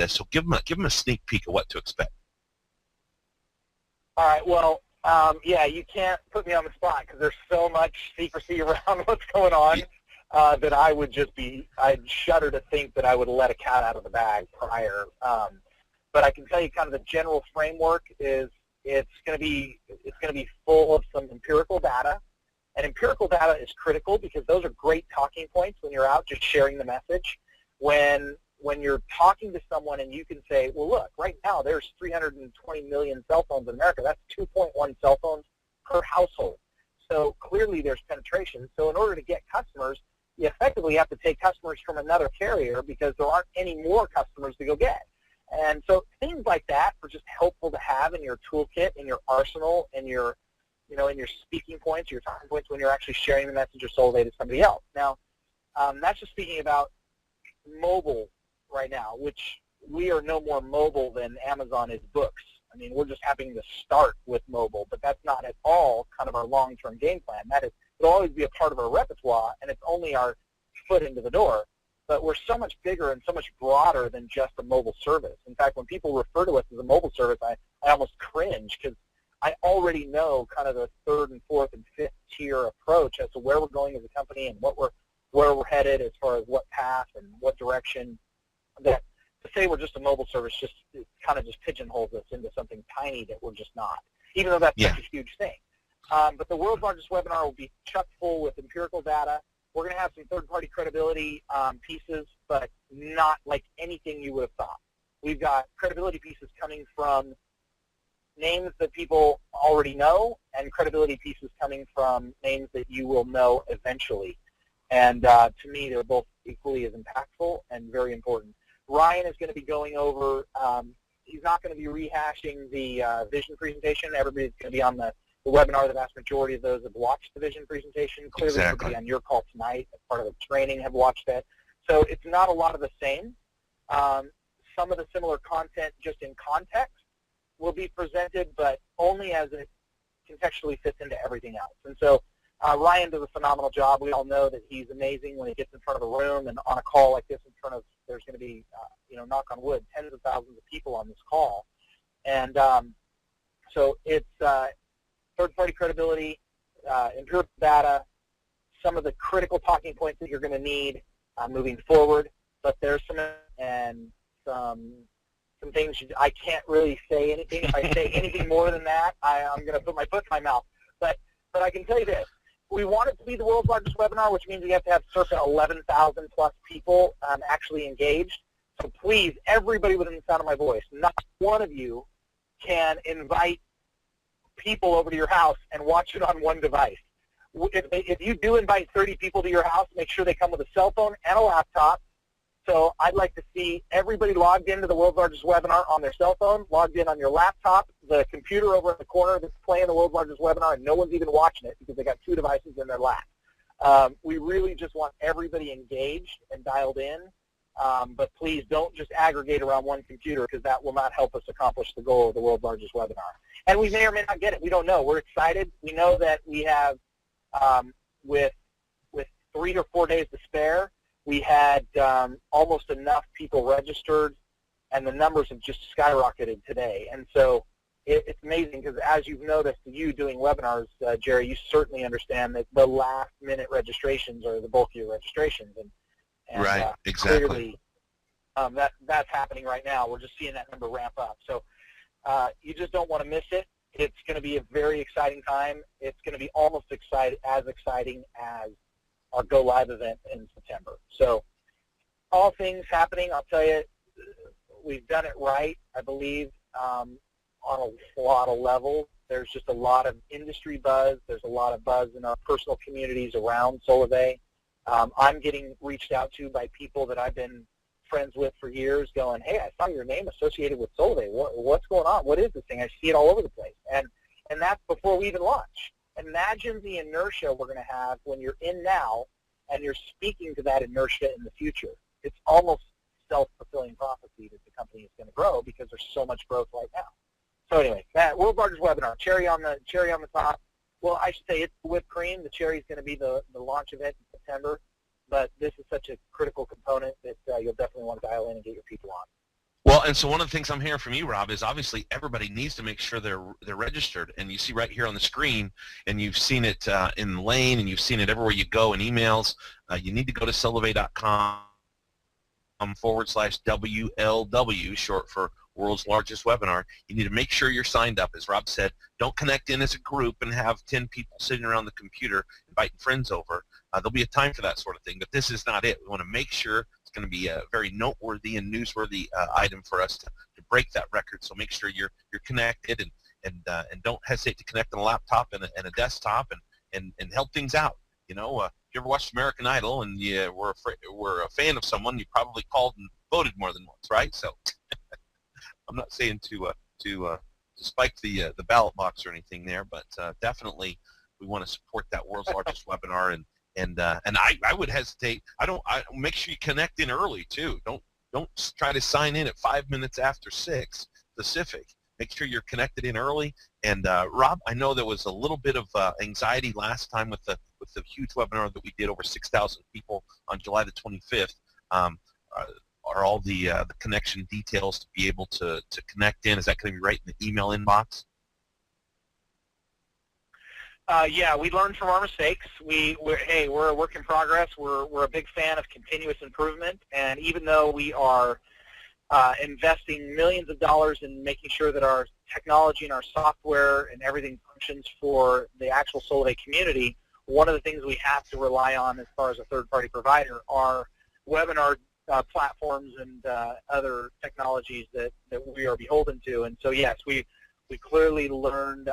so give them a sneak peek of what to expect. All right. Well, yeah, you can't put me on the spot because there's so much secrecy around what's going on that I'd shudder to think that I would let a cat out of the bag prior. But I can tell you kind of the general framework is it's going to be full of some empirical data. And empirical data is critical because those are great talking points when you're out just sharing the message. When you're talking to someone and you can say, well, look, right now there's 320 million cell phones in America. That's 2.1 cell phones per household. So clearly there's penetration. So in order to get customers, you effectively have to take customers from another carrier because there aren't any more customers to go get. And so things like that are just helpful to have in your toolkit, in your arsenal, in your speaking points, your talking points when you're actually sharing the message of Solavei to somebody else. Now, that's just speaking about mobile right now, which we are no more mobile than Amazon is books. I mean, we're just having to start with mobile, but that's not at all kind of our long-term game plan. It'll always be a part of our repertoire, and it's only our foot into the door. But we're so much bigger and so much broader than just a mobile service. In fact, when people refer to us as a mobile service, I almost cringe because I already know kind of the third and fourth and fifth tier approach as to where we're going as a company and where we're headed as far as what path and what direction. That to say we're just a mobile service it kind of just pigeonholes us into something tiny that we're just not, even though that's such a huge thing. But the world's largest webinar will be chock full with empirical data. We're going to have some third-party credibility pieces, but not like anything you would have thought. We've got credibility pieces coming from names that people already know and credibility pieces coming from names that you will know eventually. And to me, they're both equally as impactful and very important. Ryan is going to be going over, he's not going to be rehashing the vision presentation. Everybody's going to be on the webinar. The vast majority of those have watched the vision presentation. Clearly, everybody on your call tonight as part of the training have watched it. So it's not a lot of the same. Some of the similar content just in context will be presented, but only as it contextually fits into everything else. And so Ryan does a phenomenal job. We all know that he's amazing when he gets in front of a room and on a call like this in front of, there's going to be, knock on wood, tens of thousands of people on this call. And so it's third-party credibility, empirical data, some of the critical talking points that you're going to need moving forward. But there's some things I can't really say anything. If I say anything more than that, I'm going to put my foot in my mouth. But I can tell you this. We want it to be the world's largest webinar, which means we have to have circa 11,000 plus people actually engaged. So please, everybody within the sound of my voice, not one of you can invite people over to your house and watch it on one device. If you do invite 30 people to your house, make sure they come with a cell phone and a laptop. So I'd like to see everybody logged into the world's largest webinar on their cell phone, logged in on your laptop, the computer over in the corner that's playing the world's largest webinar, and no one's even watching it because they got two devices in their lap. We really just want everybody engaged and dialed in, but please don't just aggregate around one computer because that will not help us accomplish the goal of the world's largest webinar. And we may or may not get it. We don't know. We're excited. We know that we have, with 3 or 4 days to spare, we had almost enough people registered, and the numbers have just skyrocketed today. And so it's amazing because as you've noticed, you doing webinars, Jerry, you certainly understand that the last-minute registrations are the bulk of your registrations. And right, exactly. Clearly, that's happening right now. We're just seeing that number ramp up. So you just don't want to miss it. It's going to be a very exciting time. It's going to be almost as exciting as our Go Live event in September. So all things happening, I'll tell you, we've done it right, I believe, on a lot of levels. There's just a lot of industry buzz. There's a lot of buzz in our personal communities around Solavei. I'm getting reached out to by people that I've been friends with for years going, hey, I saw your name associated with Solavei. What's going on? What is this thing? I see it all over the place. And that's before we even launch. Imagine the inertia we're going to have when you're in now and you're speaking to that inertia in the future. It's almost self-fulfilling prophecy that the company is going to grow because there's so much growth right now. So anyway, that world's largest webinar, cherry on the top. Well, I should say it's whipped cream. The cherry is going to be the launch event in September, but this is such a critical component that you'll definitely want to dial in and get your people on. Well, and so one of the things I'm hearing from you, Rob, is obviously everybody needs to make sure they're registered. And you see right here on the screen, and you've seen it in Lane, and you've seen it everywhere you go in emails. You need to go to solavei.com/WLW, short for World's Largest Webinar. You need to make sure you're signed up. As Rob said, don't connect in as a group and have 10 people sitting around the computer inviting friends over. There'll be a time for that sort of thing, but this is not it. We want to make sure it's going to be a very noteworthy and newsworthy item for us to break that record. So make sure you're connected and don't hesitate to connect on a laptop and a desktop and help things out. You know, if you ever watched American Idol and you were a fan of someone, you probably called and voted more than once, right? So I'm not saying to spike the ballot box or anything there, but definitely we want to support that world's largest webinar, and I would hesitate. I make sure you connect in early too. Don't try to sign in at 5 minutes after 6 Pacific. Make sure you're connected in early. And Rob, I know there was a little bit of anxiety last time with the huge webinar that we did, over 6,000 people on July the 25th. Are all the connection details to be able to connect in? Is that going to be right in the email inbox? Yeah, we learned from our mistakes. We're a work in progress. We're a big fan of continuous improvement, and even though we are investing millions of dollars in making sure that our technology and our software and everything functions for the actual Solavei community, one of the things we have to rely on as far as a third-party provider are webinar platforms and other technologies that we are beholden to. And so yes, we clearly learned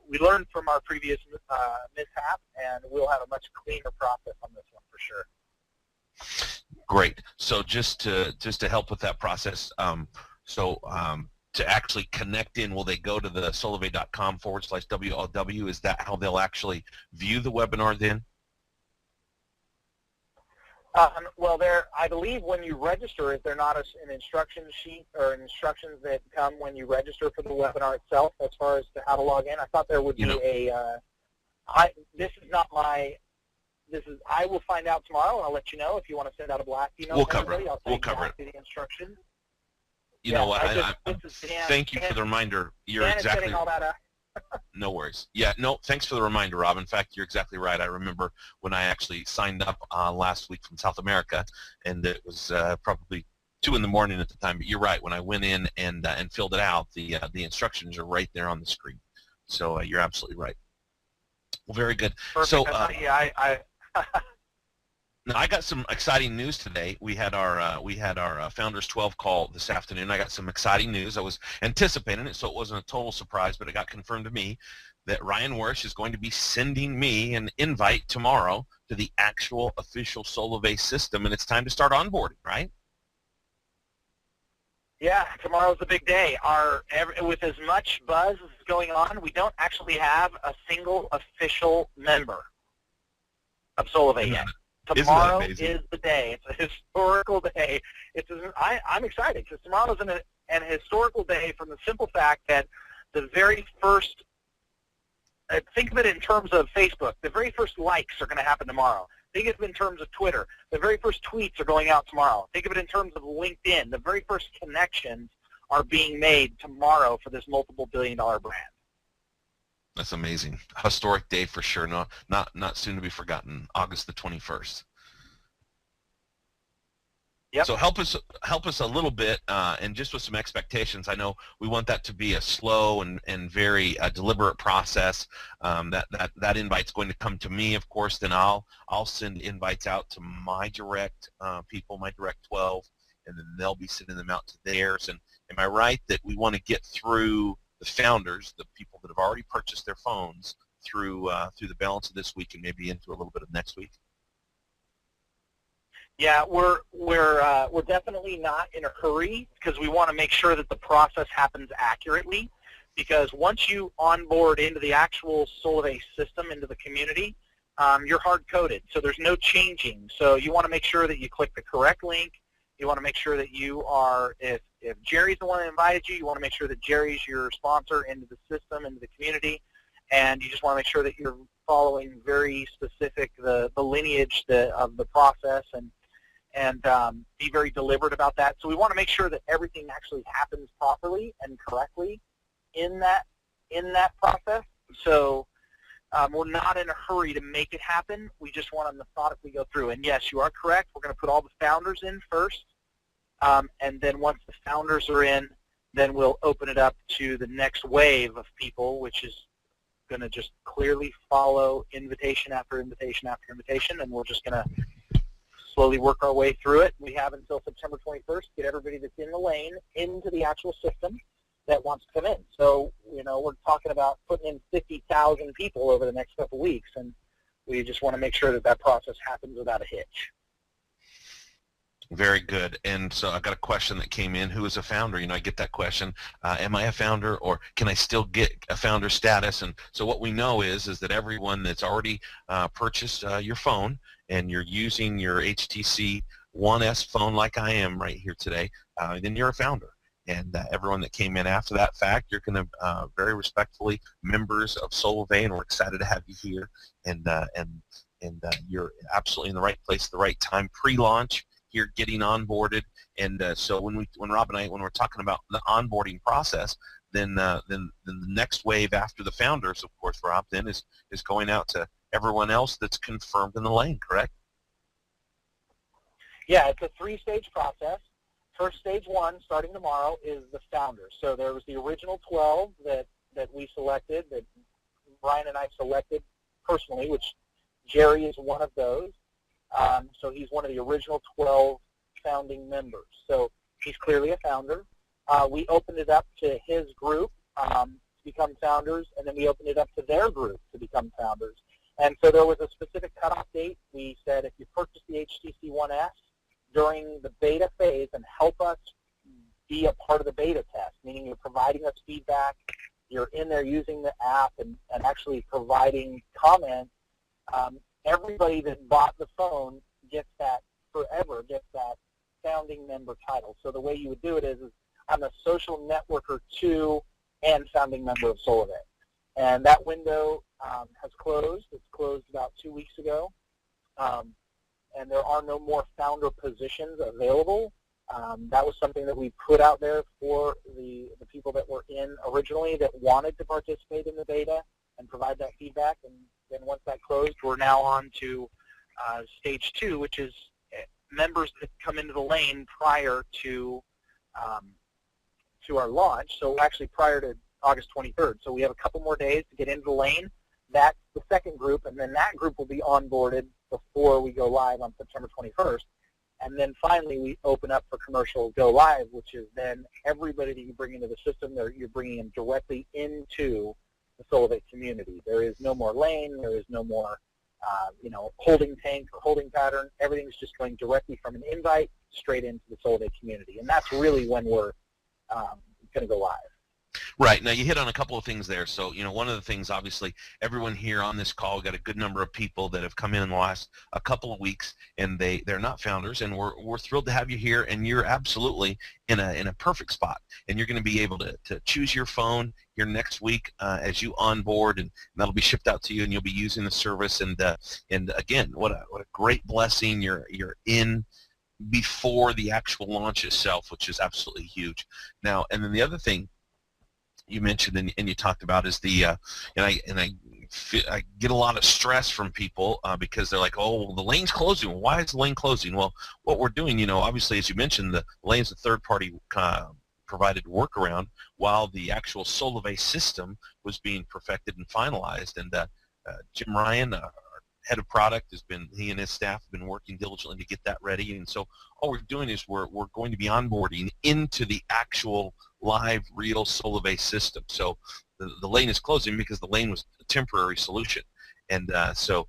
we learned from our previous mishap, and we'll have a much cleaner process on this one for sure. Great. So just to help with that process, to actually connect in, will they go to the solavei.com/WLW? Is that how they'll actually view the webinar then? Well, I believe when you register, if they're not an instruction sheet or instructions that come when you register for the webinar itself, as far as to how to log in, I thought there would be I will find out tomorrow, and I'll let you know if you want to send out a blast email. We'll cover it. We'll cover it. The instructions. You know what? Thank you for the reminder. You're exactly. All that up. No worries. Yeah, no, thanks for the reminder, Rob. In fact, you're exactly right. I remember when I actually signed up last week from South America, and it was probably 2 in the morning at the time. But you're right. When I went in and filled it out, the instructions are right there on the screen. So you're absolutely right. Well, very good. Perfect. So now I got some exciting news today. We had our Founders 12 call this afternoon. I got some exciting news. I was anticipating it, so it wasn't a total surprise, but it got confirmed to me that Ryan Wersch is going to be sending me an invite tomorrow to the actual official Solavei system, and it's time to start onboarding, right? Yeah, tomorrow's the big day. With as much buzz as is going on, we don't actually have a single official member of Solavei yet. Tomorrow is the day. It's a historical day. I'm excited because tomorrow is an historical day from the simple fact that the very first, think of it in terms of Facebook, the very first likes are going to happen tomorrow. Think of it in terms of Twitter. The very first tweets are going out tomorrow. Think of it in terms of LinkedIn. The very first connections are being made tomorrow for this multiple billion-dollar brand. That's amazing. Historic day for sure. No, not soon to be forgotten. August the 21st. Yep. So help us a little bit, and just with some expectations. I know we want that to be a slow and very deliberate process. That invite's going to come to me, of course. Then I'll send invites out to my direct people, my direct 12, and then they'll be sending them out to theirs. And am I right that we want to get through the founders, the people that have already purchased their phones, through the balance of this week and maybe into a little bit of next week? Yeah, we're definitely not in a hurry because we want to make sure that the process happens accurately. Because once you onboard into the actual Solavei system, into the community, you're hard-coded, so there's no changing. So you want to make sure that you click the correct link. You want to make sure that you are, if Jerry's the one that invited you, you want to make sure that Jerry's your sponsor into the system, into the community, and you just want to make sure that you're following very specific the lineage of the process, and be very deliberate about that. So we want to make sure that everything actually happens properly and correctly in that process. So we're not in a hurry to make it happen. We just want to methodically go through. And yes, you are correct. We're going to put all the founders in first, and then once the founders are in, then we'll open it up to the next wave of people, which is going to just clearly follow invitation after invitation after invitation, and we're just going to slowly work our way through it. We have until September 21st to get everybody that's in the lane into the actual system that wants to come in. So, you know, we're talking about putting in 50,000 people over the next couple of weeks, and we just want to make sure that that process happens without a hitch. Very good. And so I got a question that came in. Who is a founder? You know, I get that question. Am I a founder, or can I still get a founder status? And so what we know is that everyone that's already purchased your phone and you're using your HTC One S phone like I am right here today, then you're a founder. And everyone that came in after that fact, you're going to very respectfully members of Solavei, and we're excited to have you here. And you're absolutely in the right place at the right time. Pre-launch. Here, getting onboarded, and so when Rob and I, when we're talking about the onboarding process, then the next wave after the founders, of course, Rob, then is going out to everyone else that's confirmed in the lane, correct? Yeah, it's a three-stage process. First stage one, starting tomorrow, is the founders. So there was the original 12 that we selected, that Brian and I selected personally, which Jerry is one of those. So he's one of the original 12 founding members. So he's clearly a founder. We opened it up to his group to become founders, and then we opened it up to their group to become founders. And so there was a specific cutoff date. We said if you purchase the HTC One S during the beta phase and help us be a part of the beta test, meaning you're providing us feedback, you're in there using the app and actually providing comments, everybody that bought the phone gets that forever, gets that founding member title. So the way you would do it is I'm a social networker to and founding member of Solavei. And that window has closed. It's closed about 2 weeks ago. And there are no more founder positions available. That was something that we put out there for the people that were in originally that wanted to participate in the beta and provide that feedback. And then once that closed, we're now on to stage 2, which is members that come into the lane prior to our launch. So actually prior to August 23rd. So we have a couple more days to get into the lane. That's the second group, and then that group will be onboarded before we go live on September 21st. And then finally, we open up for commercial go live, which is then everybody that you bring into the system, you're bringing them directly into the Solavei community. There is no more lane. There is no more, holding tank or holding pattern. Everything's just going directly from an invite straight into the Solavei community, and that's really when we're going to go live. Right. Now, you hit on a couple of things there. So, one of the things, obviously, everyone here on this call, got a good number of people that have come in the last a couple of weeks, and they're not founders, and we're thrilled to have you here, and you're absolutely in a perfect spot. And you're going to be able to choose your phone here next week as you onboard, and that'll be shipped out to you, and you'll be using the service. And again, what a great blessing. You're in before the actual launch itself, which is absolutely huge. Now, and then the other thing you mentioned and you talked about is I get a lot of stress from people because they're like, oh, well, the lane's closing. Why is the lane closing? Well, what we're doing, obviously, as you mentioned, the lane's a third-party provided workaround while the actual Solavei system was being perfected and finalized. And Jim Ryan, our head of product, he and his staff have been working diligently to get that ready. And so all we're doing is we're going to be onboarding into the actual live, real Solavei system. So the lane is closing because the lane was a temporary solution. And so